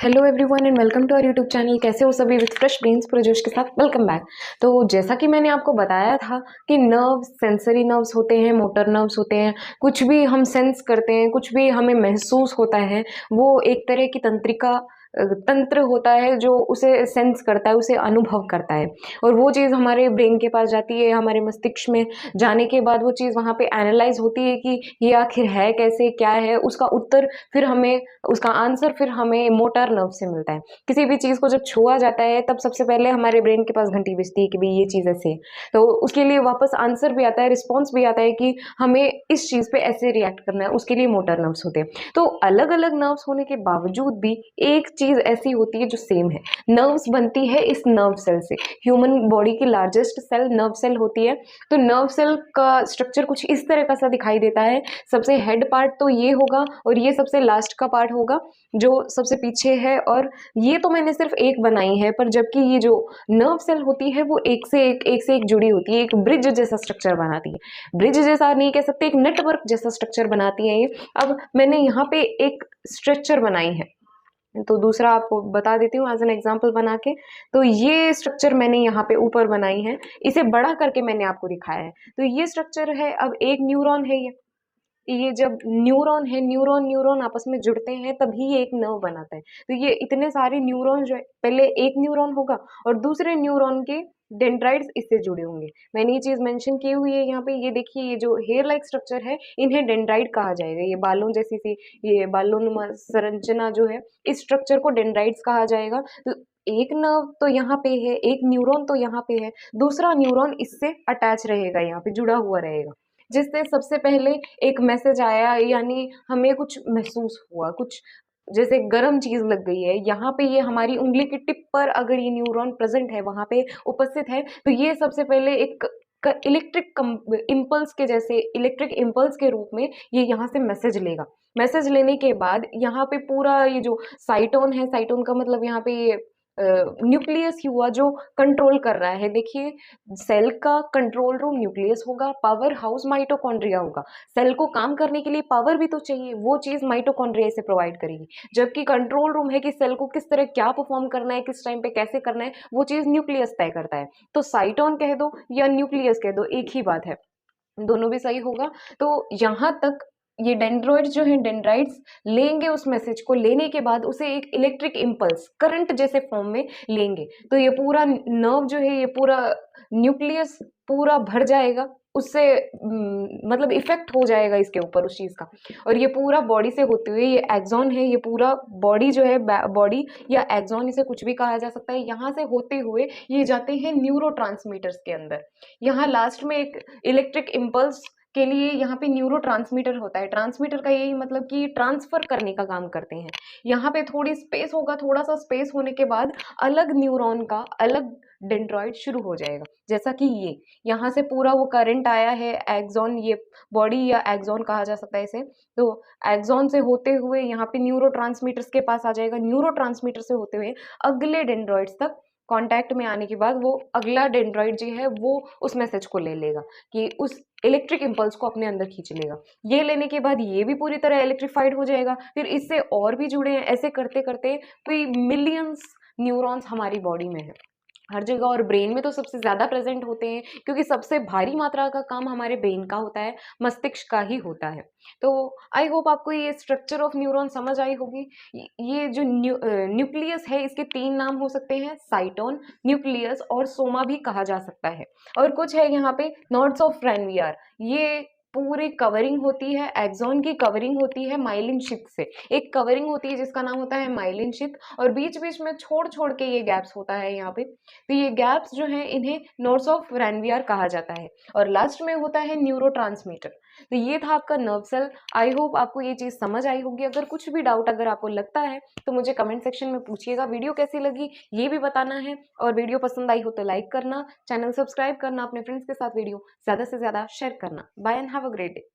Hello everyone and welcome to our YouTube channel. कैसे हो सभी? विद फ्रेश ब्रेन्स पूरे जोश के साथ वेलकम बैक। तो जैसा कि मैंने आपको बताया था कि नर्व्स, सेंसरी नर्व्स होते हैं, मोटर नर्व्स होते हैं। कुछ भी हम सेंस करते हैं, कुछ भी हमें महसूस होता है, वो एक तरह की तंत्र होता है जो उसे सेंस करता है, उसे अनुभव करता है। और वो चीज़ हमारे ब्रेन के पास जाती है, हमारे मस्तिष्क में जाने के बाद वो चीज़ वहाँ पे एनालाइज होती है कि ये आखिर है कैसे, क्या है। उसका उत्तर फिर हमें उसका आंसर फिर हमें मोटर नर्व से मिलता है। किसी भी चीज़ को जब छुआ जाता है तब सबसे पहले हमारे ब्रेन के पास घंटी बजती है कि भाई ये चीज़ ऐसे है। तो उसके लिए वापस आंसर भी आता है, रिस्पॉन्स भी आता है कि हमें इस चीज़ पे ऐसे रिएक्ट करना है। उसके लिए मोटर नर्व्स होते हैं। तो अलग अलग नर्व्स होने के बावजूद भी एक चीज़ ऐसी होती है जो सेम है। नर्व्स बनती है इस नर्व सेल से। ह्यूमन बॉडी की लार्जेस्ट सेल नर्व सेल होती है। तो नर्व सेल का स्ट्रक्चर कुछ इस तरह का सा दिखाई देता है। सबसे हेड पार्ट तो ये होगा और ये सबसे लास्ट का पार्ट होगा जो सबसे पीछे है। और ये तो मैंने सिर्फ एक बनाई है, पर जबकि ये जो नर्व सेल होती है वो एक से एक जुड़ी होती है, एक ब्रिज जैसा स्ट्रक्चर बनाती है। ब्रिज जैसा नहीं कह सकते, एक नेटवर्क जैसा स्ट्रक्चर बनाती है ये। अब मैंने यहाँ पे एक स्ट्रक्चर बनाई है, तो दूसरा आपको बता देती हूँ एज एन एग्जांपल बना के। तो ये स्ट्रक्चर मैंने यहाँ पे ऊपर बनाई है, इसे बड़ा करके मैंने आपको दिखाया है। तो ये स्ट्रक्चर है, अब एक न्यूरॉन है ये जब न्यूरॉन है, न्यूरॉन न्यूरॉन आपस में जुड़ते हैं तभी ये एक नर्व बनाता है। तो ये इतने सारे न्यूरॉन जो है, पहले एक न्यूरॉन होगा और दूसरे न्यूरॉन के डेंड्राइट्स इससे जुड़े होंगे। मैंने ये चीज मेंशन की हुई है यहाँ पे। ये देखिए, ये जो हेयर लाइक स्ट्रक्चर है इन्हें डेंड्राइट कहा जाएगा। ये बालों जैसी सी ये बालोनुमा संरचना जो है, इस स्ट्रक्चर को डेंड्राइट्स कहा जाएगा। तो एक नर्व तो यहाँ पे है, एक न्यूरॉन तो यहाँ पे है, दूसरा न्यूरॉन इससे अटैच रहेगा, यहाँ पे जुड़ा हुआ रहेगा, जिससे सबसे पहले एक मैसेज आया, यानी हमें कुछ महसूस हुआ, कुछ जैसे गर्म चीज लग गई है। यहाँ पे ये हमारी उंगली की टिप पर अगर ये न्यूरॉन प्रेजेंट है, वहां पे उपस्थित है, तो ये सबसे पहले एक इलेक्ट्रिक इम्पल्स के जैसे, इलेक्ट्रिक इम्पल्स के रूप में ये यहाँ से मैसेज लेगा। मैसेज लेने के बाद यहाँ पे पूरा ये जो साइटोन है, साइटोन का मतलब यहाँ पे ये न्यूक्लियस हुआ जो कंट्रोल कर रहा है। देखिए, सेल का कंट्रोल रूम न्यूक्लियस होगा, पावर हाउस माइटोकॉन्ड्रिया होगा। सेल को काम करने के लिए पावर भी तो चाहिए, वो चीज माइटोकॉन्ड्रिया से प्रोवाइड करेगी। जबकि कंट्रोल रूम है कि सेल को किस तरह क्या परफॉर्म करना है, किस टाइम पे कैसे करना है, वो चीज न्यूक्लियस तय करता है। तो साइटोन कह दो या न्यूक्लियस कह दो, एक ही बात है, दोनों भी सही होगा। तो यहाँ तक ये डेंड्रॉइड्स जो है, डेंड्राइट्स लेंगे उस मैसेज को, लेने के बाद उसे एक इलेक्ट्रिक इम्पल्स करंट जैसे फॉर्म में लेंगे। तो ये पूरा नर्व जो है, ये पूरा न्यूक्लियस पूरा भर जाएगा उससे, मतलब इफेक्ट हो जाएगा इसके ऊपर उस चीज का। और ये पूरा बॉडी से होते हुए, ये एक्सॉन है, ये पूरा बॉडी जो है, बॉडी या एक्सॉन इसे कुछ भी कहा जा सकता है, यहाँ से होते हुए ये जाते हैं न्यूरो के अंदर। यहाँ लास्ट में एक इलेक्ट्रिक इम्पल्स के लिए यहाँ पे न्यूरो होता है। ट्रांसमीटर का यही मतलब कि ट्रांसफर करने का काम करते हैं। यहाँ पे थोड़ी स्पेस होगा, थोड़ा सा स्पेस होने के बाद अलग न्यूरॉन का अलग डेंड्रॉइड शुरू हो जाएगा। जैसा कि ये यहाँ से पूरा वो करंट आया है एक्सॉन, ये बॉडी या एक्सॉन कहा जा सकता है इसे। तो एक्सॉन से होते हुए यहाँ पे न्यूरो के पास आ जाएगा, न्यूरो से होते हुए अगले डेंड्रॉइड्स तक कांटेक्ट में आने के बाद वो अगला डेंड्रॉइड जो है वो उस मैसेज को ले लेगा, कि उस इलेक्ट्रिक इम्पल्स को अपने अंदर खींच लेगा। ये लेने के बाद ये भी पूरी तरह इलेक्ट्रीफाइड हो जाएगा, फिर इससे और भी जुड़े हैं। ऐसे करते करते कोई मिलियंस न्यूरॉन्स हमारी बॉडी में है हर जगह, और ब्रेन में तो सबसे ज्यादा प्रेजेंट होते हैं, क्योंकि सबसे भारी मात्रा का काम हमारे ब्रेन का होता है, मस्तिष्क का ही होता है। तो आई होप आपको ये स्ट्रक्चर ऑफ न्यूरॉन समझ आई होगी। ये जो न्यूक्लियस है, इसके तीन नाम हो सकते हैं, साइटोन, न्यूक्लियस और सोमा भी कहा जा सकता है। और कुछ है यहाँ पे नॉट्स ऑफ रैनवियर, ये पूरी कवरिंग होती है, एक्सॉन की कवरिंग होती है माइलिन शीथ से। एक कवरिंग होती है जिसका नाम होता है माइलिन शीथ, और बीच बीच में छोड़ छोड़ के ये गैप्स होता है यहाँ पे। तो ये गैप्स जो हैं इन्हें नोड्स ऑफ रैनवियर कहा जाता है। और लास्ट में होता है न्यूरो। तो ये था आपका नर्व सेल। आई होप आपको ये चीज समझ आई होगी। अगर कुछ भी डाउट अगर आपको लगता है तो मुझे कमेंट सेक्शन में पूछिएगा। वीडियो कैसी लगी ये भी बताना है, और वीडियो पसंद आई हो तो लाइक करना, चैनल सब्सक्राइब करना, अपने फ्रेंड्स के साथ वीडियो ज्यादा से ज्यादा शेयर करना। Bye and have a great day.